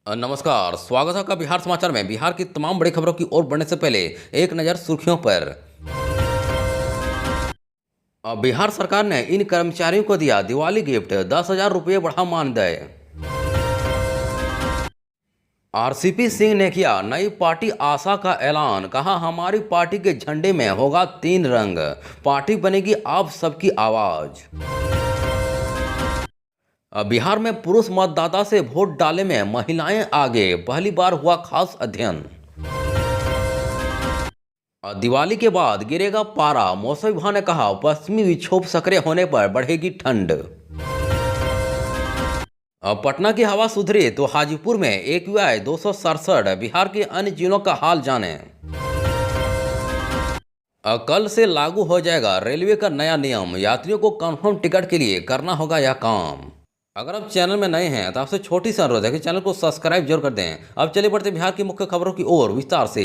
नमस्कार, स्वागत है आपका बिहार समाचार में। बिहार की तमाम बड़ी खबरों की ओर बढ़ने से पहले एक नज़र सुर्खियों पर। बिहार सरकार ने इन कर्मचारियों को दिया दिवाली गिफ्ट, 10,000 रुपये बढ़ा मानदेय। आरसीपी सिंह ने किया नई पार्टी आशा का ऐलान, कहा हमारी पार्टी के झंडे में होगा 3 रंग, पार्टी बनेगी आप सबकी आवाज। बिहार में पुरुष मतदाता से वोट डालने में महिलाएं आगे, पहली बार हुआ खास अध्ययन। दिवाली के बाद गिरेगा पारा, मौसम विभाग ने कहा पश्चिमी विक्षोभ सक्रिय होने पर बढ़ेगी ठंड। पटना की हवा सुधरी तो हाजीपुर में AQI 267, बिहार के अन्य जिलों का हाल जाने। कल से लागू हो जाएगा रेलवे का नया नियम, यात्रियों को कंफर्म टिकट के लिए करना होगा यह काम। अगर आप चैनल में नए हैं तो आपसे छोटी सी अनुरोध है कि चैनल को सब्सक्राइब जरूर कर दें। अब चलिए बढ़ते बिहार की मुख्य खबरों की ओर विस्तार से।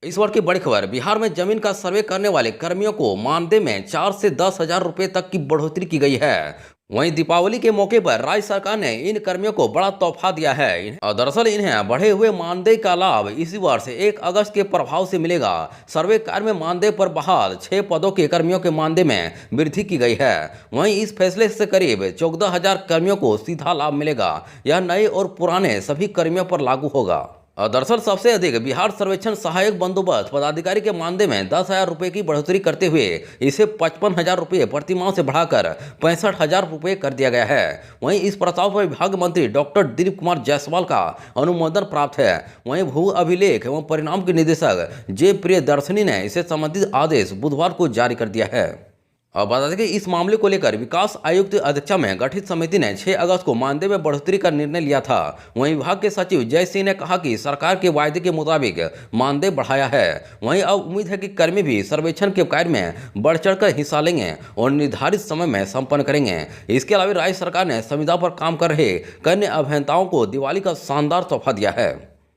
इस बार की बड़ी खबर, बिहार में जमीन का सर्वे करने वाले कर्मियों को मानदेय में 4 से 10,000 रुपये तक की बढ़ोतरी की गई है। वहीं दीपावली के मौके पर राज्य सरकार ने इन कर्मियों को बड़ा तोहफा दिया है और दरअसल इन्हें बढ़े हुए मानदेय का लाभ इसी वर्ष 1 अगस्त के प्रभाव से मिलेगा। सर्वे कार्य में मानदेय पर बहाल 6 पदों के कर्मियों के मानदेय में वृद्धि की गई है। वहीं इस फैसले से करीब 14,000 कर्मियों को सीधा लाभ मिलेगा। यह नए और पुराने सभी कर्मियों पर लागू होगा। दरअसल सबसे अधिक बिहार सर्वेक्षण सहायक बंदोबस्त पदाधिकारी के मानदेय में 10,000 रुपये की बढ़ोतरी करते हुए इसे 55,000 रुपये प्रतिमाह से बढ़ाकर 65,000 रुपये कर दिया गया है। वहीं इस प्रस्ताव पर विभाग मंत्री डॉक्टर दिलीप कुमार जायसवाल का अनुमोदन प्राप्त है। वहीं भू अभिलेख एवं परिणाम के निदेशक जे प्रियदर्शनी ने इसे संबंधित आदेश बुधवार को जारी कर दिया है। अब बता दें कि इस मामले को लेकर विकास आयुक्त अध्यक्षता में गठित समिति ने 6 अगस्त को मानदेय में बढ़ोतरी का निर्णय लिया था। वहीं विभाग के सचिव जय सिंह ने कहा कि सरकार के वायदे के मुताबिक मानदेय बढ़ाया है। वहीं अब उम्मीद है कि कर्मी भी सर्वेक्षण के कार्य में बढ़ चढ़कर हिस्सा लेंगे और निर्धारित समय में संपन्न करेंगे। इसके अलावा राज्य सरकार ने संविदा पर काम कर रहे कन्या अभियंताओं को दिवाली का शानदार तोहफा दिया है।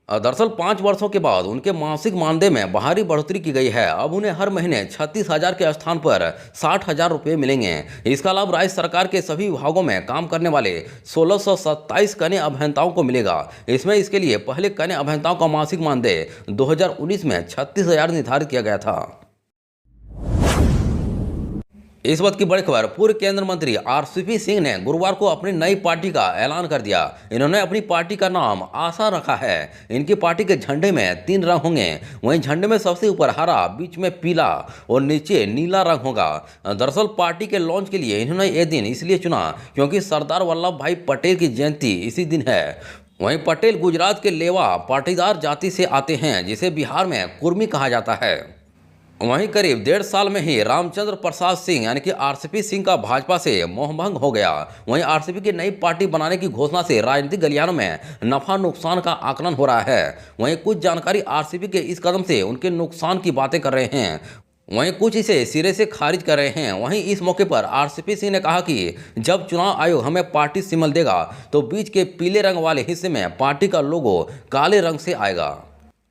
दरअसल 5 वर्षों के बाद उनके मासिक मानदेय में भारी बढ़ोतरी की गई है। अब उन्हें हर महीने 36,000 के स्थान पर 60,000 रुपये मिलेंगे। इसका लाभ राज्य सरकार के सभी विभागों में काम करने वाले 1627 कन्या अभियंताओं को मिलेगा। इसमें इसके लिए पहले कन्या अभियंताओं का मासिक मानदेय 2019 में 36,000 निर्धारित किया गया था। इस वक्त की बड़ी खबर, पूर्व केंद्रीय मंत्री आरसीपी सिंह ने गुरुवार को अपनी नई पार्टी का ऐलान कर दिया। इन्होंने अपनी पार्टी का नाम आशा रखा है। इनकी पार्टी के झंडे में 3 रंग होंगे। वहीं झंडे में सबसे ऊपर हरा, बीच में पीला और नीचे नीला रंग होगा। दरअसल पार्टी के लॉन्च के लिए इन्होंने ये दिन इसलिए चुना क्योंकि सरदार वल्लभ भाई पटेल की जयंती इसी दिन है। वहीं पटेल गुजरात के लेवा पाटीदार जाति से आते हैं, जिसे बिहार में कुर्मी कहा जाता है। वहीं करीब 1.5 साल में ही रामचंद्र प्रसाद सिंह यानी कि आरसीपी सिंह का भाजपा से मोहभंग हो गया। वहीं आरसीपी की नई पार्टी बनाने की घोषणा से राजनीतिक गलियारों में नफा नुकसान का आकलन हो रहा है। वहीं कुछ जानकारी आरसीपी के इस कदम से उनके नुकसान की बातें कर रहे हैं, वहीं कुछ इसे सिरे से खारिज कर रहे हैं। वहीं इस मौके पर आरसीपी सिंह ने कहा कि जब चुनाव आयोग हमें पार्टी सिंबल देगा तो बीच के पीले रंग वाले हिस्से में पार्टी का लोगो काले रंग से आएगा।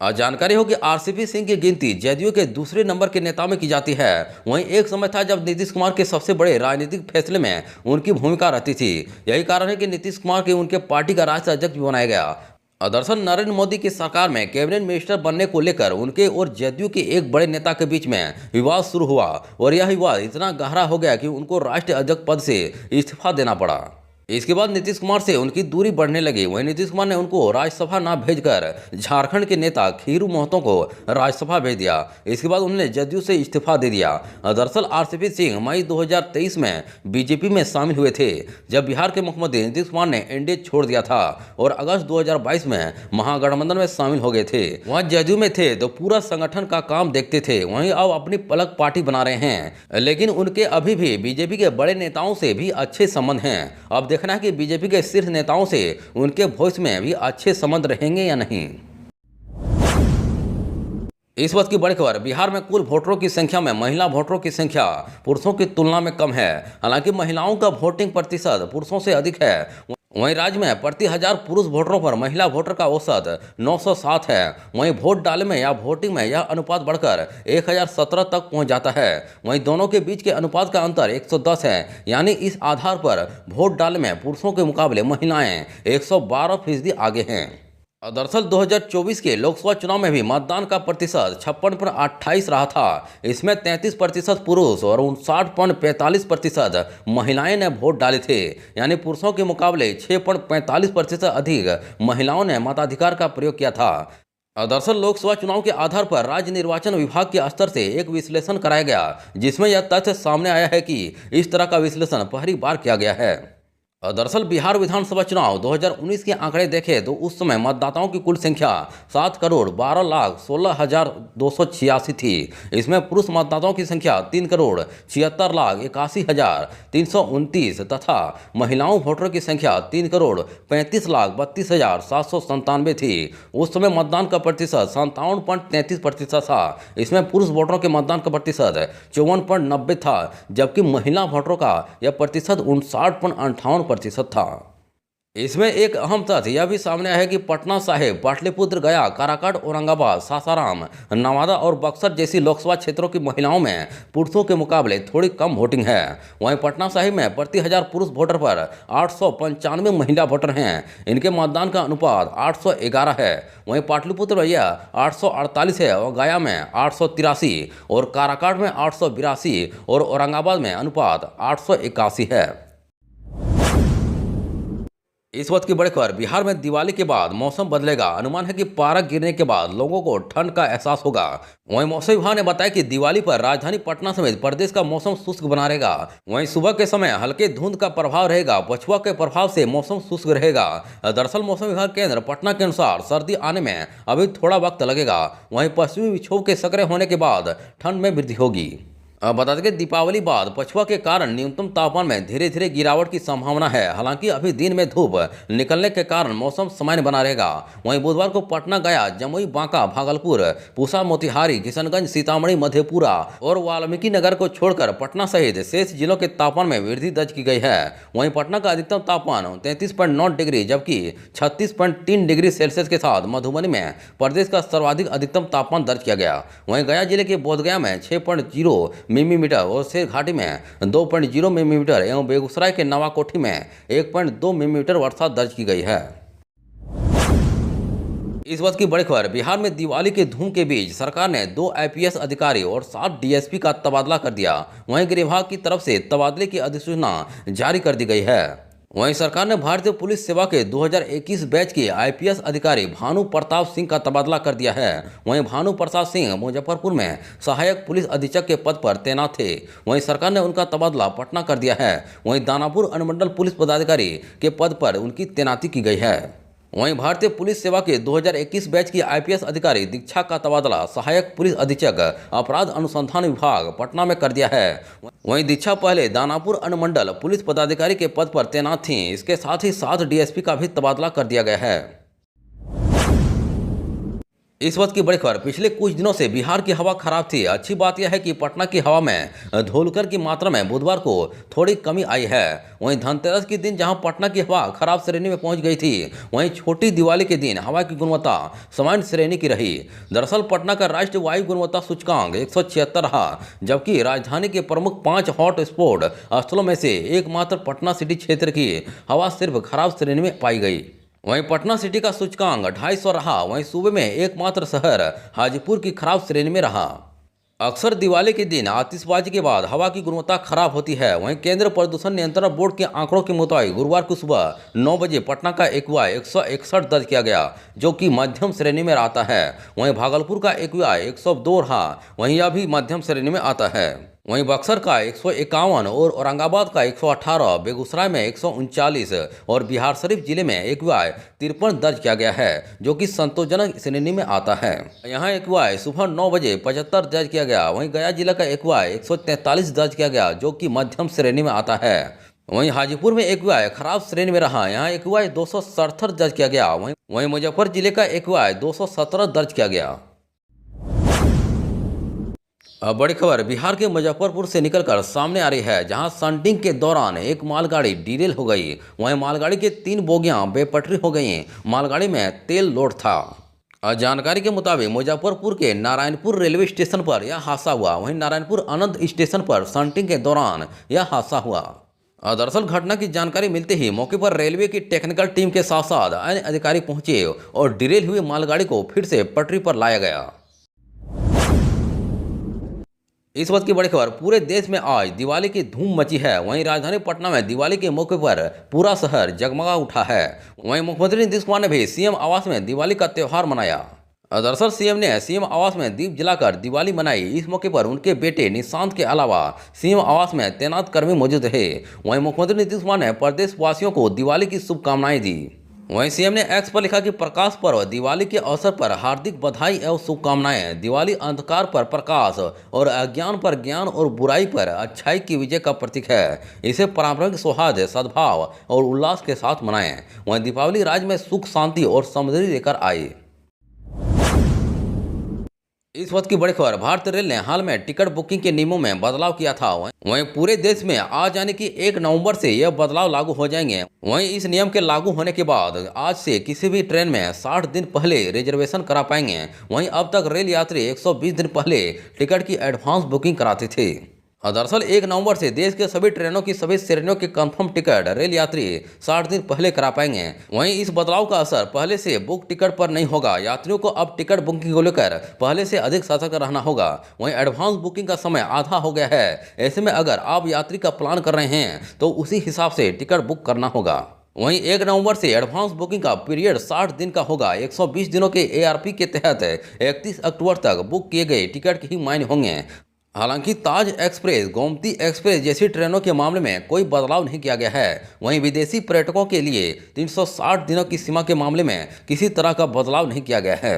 जानकारी हो कि आरसीपी सिंह की गिनती जदयू के दूसरे नंबर के नेताओं में की जाती है। वहीं एक समय था जब नीतीश कुमार के सबसे बड़े राजनीतिक फैसले में उनकी भूमिका रहती थी। यही कारण है कि नीतीश कुमार के उनके पार्टी का राष्ट्रीय अध्यक्ष भी बनाया गया। दरअसल नरेंद्र मोदी की सरकार में कैबिनेट मिनिस्टर बनने को लेकर उनके और जदयू के एक बड़े नेता के बीच में विवाद शुरू हुआ और यह विवाद इतना गहरा हो गया कि उनको राष्ट्रीय अध्यक्ष पद से इस्तीफा देना पड़ा। इसके बाद नीतीश कुमार से उनकी दूरी बढ़ने लगी। वहीं नीतीश कुमार ने उनको राज्यसभा ना भेजकर झारखंड के नेता खीरू महतो को राज्यसभा भेज दिया। इसके बाद उन्होंने जदयू से इस्तीफा दे दिया। दरअसल आरसीपी सिंह मई 2023 में बीजेपी में शामिल हुए थे, जब बिहार के मुख्यमंत्री नीतीश कुमार ने एनडीए छोड़ दिया था और अगस्त 2022 में महागठबंधन में शामिल हो गए थे। वहाँ जदयू में थे तो पूरा संगठन का काम देखते थे। वहीं अब अपनी अलग पार्टी बना रहे हैं, लेकिन उनके अभी भी बीजेपी के बड़े नेताओं से भी अच्छे संबंध हैं। अब देखना है कि बीजेपी के शीर्ष नेताओं से उनके भविष्य में भी अच्छे संबंध रहेंगे या नहीं। इस वक्त की बड़ी खबर, बिहार में कुल वोटरों की संख्या में महिला वोटरों की संख्या पुरुषों की तुलना में कम है। हालांकि महिलाओं का वोटिंग प्रतिशत पुरुषों से अधिक है। वहीं राज्य में प्रति हजार पुरुष वोटरों पर महिला वोटर का औसत 907 है। वहीं वोट डाले में या वोटिंग में यह अनुपात बढ़कर 1017 तक पहुंच जाता है। वहीं दोनों के बीच के अनुपात का अंतर 110 है, यानी इस आधार पर वोट डाले में पुरुषों के मुकाबले महिलाएं 112% आगे हैं। दरअसल 2024 के लोकसभा चुनाव में भी मतदान का प्रतिशत 56.28 रहा था। इसमें 33% पुरुष और 59.45% महिलाएं ने वोट डाले थे, यानी पुरुषों के मुकाबले 6.45% अधिक महिलाओं ने मताधिकार का प्रयोग किया था। दरअसल लोकसभा चुनाव के आधार पर राज्य निर्वाचन विभाग के स्तर से एक विश्लेषण कराया गया, जिसमें यह तथ्य सामने आया है कि इस तरह का विश्लेषण पहली बार किया गया है। दरअसल बिहार विधानसभा चुनाव 2019 के आंकड़े देखें तो उस समय मतदाताओं की कुल संख्या 7,12,16,286 थी। इसमें पुरुष मतदाताओं की संख्या 3,76,81,329 तथा महिलाओं वोटरों की संख्या 3,35,32,797 थी। उस समय मतदान का प्रतिशत 57.33% था। इसमें पुरुष वोटरों के मतदान का प्रतिशत 54.90 था, जबकि महिला वोटरों का यह प्रतिशत 59.58% था। इसमें एक अहम तथ्य यह भी सामने आया है कि पटना साहिब, पाटलिपुत्र, गया, काराकाट, औरंगाबाद, सासाराम, नवादा और बक्सर जैसी लोकसभा क्षेत्रों की महिलाओं में पुरुषों के मुकाबले थोड़ी कम वोटिंग है। वहीं पटना साहिब में प्रति हजार पुरुष वोटर पर 895 महिला वोटर हैं। इनके मतदान का अनुपात 811 है। वहीं पाटलिपुत्र में यह 848 है और गया में 883 और काराकाट में 882 और औरंगाबाद में अनुपात 881 है। इस वक्त की बड़ी खबर, बिहार में दिवाली के बाद मौसम बदलेगा। अनुमान है कि पारा गिरने के बाद लोगों को ठंड का एहसास होगा। वहीं मौसम विभाग ने बताया कि दिवाली पर राजधानी पटना समेत प्रदेश का मौसम शुष्क बना रहेगा। वहीं सुबह के समय हल्के धुंध का प्रभाव रहेगा। पछुआ के प्रभाव से मौसम शुष्क रहेगा। दरअसल मौसम विभाग केंद्र पटना के अनुसार सर्दी आने में अभी थोड़ा वक्त लगेगा। वहीं पश्चिमी विक्षोभ के सक्रिय होने के बाद ठंड में वृद्धि होगी। बता दें कि दीपावली बाद पछुआ के कारण न्यूनतम तापमान में धीरे धीरे गिरावट की संभावना है। हालांकि अभी दिन में धूप निकलने के कारण मौसम सामान्य बना रहेगा। वहीं बुधवार को पटना, गया, जमुई, बांका, भागलपुर, पूसा, मोतिहारी, किशनगंज, सीतामढ़ी, मधेपुरा और वाल्मीकि नगर को छोड़कर पटना सहित शेष जिलों के तापमान में वृद्धि दर्ज की गई है। वहीं पटना का अधिकतम तापमान 33.9 डिग्री जबकि 36.3 डिग्री सेल्सियस के साथ मधुबनी में प्रदेश का सर्वाधिक अधिकतम तापमान दर्ज किया गया। वहीं गया जिले के बोधगया में 6.0 मिलीमीटर और शेर घाटी में 2.0 मिलीमीटर एवं बेगूसराय के नवाकोठी में 1.2 मिलीमीटर वर्षा दर्ज की गई है। इस वक्त की बड़ी खबर, बिहार में दिवाली के धूम के बीच सरकार ने 2 आईपीएस अधिकारी और 7 डीएसपी का तबादला कर दिया। वहीं गृह विभाग की तरफ से तबादले की अधिसूचना जारी कर दी गई है। वहीं सरकार ने भारतीय पुलिस सेवा के 2021 बैच के आईपीएस अधिकारी भानु प्रताप सिंह का तबादला कर दिया है। वहीं भानु प्रसाद सिंह मुजफ्फरपुर में सहायक पुलिस अधीक्षक के पद पर तैनात थे। वहीं सरकार ने उनका तबादला पटना कर दिया है। वहीं दानापुर अनुमंडल पुलिस पदाधिकारी के पद पर उनकी तैनाती की गई है। वहीं भारतीय पुलिस सेवा के 2021 बैच की आईपीएस अधिकारी दीक्षा का तबादला सहायक पुलिस अधीक्षक अपराध अनुसंधान विभाग पटना में कर दिया है। वहीं दीक्षा पहले दानापुर अनुमंडल पुलिस पदाधिकारी के पद पर तैनात थीं। इसके साथ ही 7 डीएसपी का भी तबादला कर दिया गया है। इस वक्त की बड़ी खबर, पिछले कुछ दिनों से बिहार की हवा खराब थी। अच्छी बात यह है कि पटना की हवा में धूलकण की मात्रा में बुधवार को थोड़ी कमी आई है। वहीं धनतेरस के दिन जहां पटना की हवा खराब श्रेणी में पहुंच गई थी, वहीं छोटी दिवाली के दिन हवा की गुणवत्ता सामान्य श्रेणी की रही। दरअसल पटना का राष्ट्रीय वायु गुणवत्ता सूचकांक 176 रहा, जबकि राजधानी के प्रमुख 5 हॉट स्पॉट स्थलों में से एकमात्र पटना सिटी क्षेत्र की हवा सिर्फ खराब श्रेणी में पाई गई। वहीं पटना सिटी का सूचकांक 250 रहा। वहीं सूबे में एकमात्र शहर हाजीपुर की खराब श्रेणी में रहा। अक्सर दिवाली के दिन आतिशबाजी के बाद हवा की गुणवत्ता खराब होती है। वहीं केंद्र प्रदूषण नियंत्रण बोर्ड के आंकड़ों के मुताबिक गुरुवार को सुबह 9 बजे पटना का एक्यूआई 161 दर्ज किया गया, जो कि मध्यम श्रेणी में आता है। वहीं भागलपुर का एक्यूआई 102 रहा, वहीं यह भी मध्यम श्रेणी में आता है। वहीं बक्सर का 151 और औरंगाबाद का 118, बेगूसराय में 139 और बिहार शरीफ जिले में एक्यूआई 53 दर्ज किया गया है, जो कि संतोषजनक श्रेणी में आता है। यहां एक्यूआई सुबह 9 बजे 75 दर्ज किया गया। वहीं गया जिला का एक्यूआई 143 दर्ज किया गया, जो कि मध्यम श्रेणी में आता है। वहीं हाजीपुर में एक्यूआई खराब श्रेणी में रहा। यहाँ एक्यूआई 267 दर्ज किया गया। वहीं मुजफ्फर जिले का एक्यूआई 217 दर्ज किया गया। अब बड़ी खबर बिहार के मुजफ्फरपुर से निकलकर सामने आ रही है, जहां सन्टिंग के दौरान एक मालगाड़ी डीरेल हो गई। वहीं मालगाड़ी की 3 बोगियां बेपटरी हो गईं। मालगाड़ी में तेल लोड था। और जानकारी के मुताबिक मुजफ्फरपुर के नारायणपुर रेलवे स्टेशन पर यह हादसा हुआ। वहीं नारायणपुर आनंद स्टेशन पर सन्टिंग के दौरान यह हादसा हुआ। और दरअसल घटना की जानकारी मिलते ही मौके पर रेलवे की टेक्निकल टीम के साथ साथ अन्य अधिकारी पहुंचे और डीरेल हुई मालगाड़ी को फिर से पटरी पर लाया गया। इस वक्त की बड़ी खबर, पूरे देश में आज दिवाली की धूम मची है। वहीं राजधानी पटना में दिवाली के मौके पर पूरा शहर जगमगा उठा है। वहीं मुख्यमंत्री नीतीश कुमार ने भी सीएम आवास में दिवाली का त्यौहार मनाया। दरअसल सीएम ने सीएम आवास में दीप जलाकर दिवाली मनाई। इस मौके पर उनके बेटे निशांत के अलावा सीएम आवास में तैनात कर्मी मौजूद रहे। वहीं मुख्यमंत्री नीतीश कुमार ने प्रदेशवासियों को दिवाली की शुभकामनाएं दी। वहीं सीएम ने एक्स पर लिखा कि प्रकाश पर्व दिवाली के अवसर पर हार्दिक बधाई एवं शुभकामनाएं। दिवाली अंधकार पर प्रकाश और अज्ञान पर ज्ञान और बुराई पर अच्छाई की विजय का प्रतीक है। इसे पारंपरिक सौहार्द, सद्भाव और उल्लास के साथ मनाएं। वहीं दीपावली राज्य में सुख, शांति और समृद्धि लेकर आए। इस वक्त की बड़ी खबर, भारतीय रेल ने हाल में टिकट बुकिंग के नियमों में बदलाव किया था। वहीं पूरे देश में आज यानी कि 1 नवंबर से यह बदलाव लागू हो जाएंगे। वहीं इस नियम के लागू होने के बाद आज से किसी भी ट्रेन में 60 दिन पहले रिजर्वेशन करा पाएंगे। वहीं अब तक रेल यात्री 120 दिन पहले टिकट की एडवांस बुकिंग कराते थे। और दरअसल 1 नवंबर से देश के सभी ट्रेनों की सभी श्रेणियों के कंफर्म टिकट रेल यात्री 60 दिन पहले करा पाएंगे। वहीं इस बदलाव का असर पहले से बुक टिकट पर नहीं होगा। यात्रियों को अब टिकट बुकिंग को लेकर पहले से अधिक सतर्क रहना होगा। वहीं एडवांस बुकिंग का समय आधा हो गया है। ऐसे में अगर आप यात्री का प्लान कर रहे हैं तो उसी हिसाब से टिकट बुक करना होगा। वहीं 1 नवंबर से एडवांस बुकिंग का पीरियड 60 दिन का होगा। 120 दिनों के ARP के तहत 31 अक्टूबर तक बुक किए गए टिकट के ही मायने होंगे। हालांकि ताज एक्सप्रेस, गोमती एक्सप्रेस जैसी ट्रेनों के मामले में कोई बदलाव नहीं किया गया है। वहीं विदेशी पर्यटकों के लिए 360 दिनों की सीमा के मामले में किसी तरह का बदलाव नहीं किया गया है।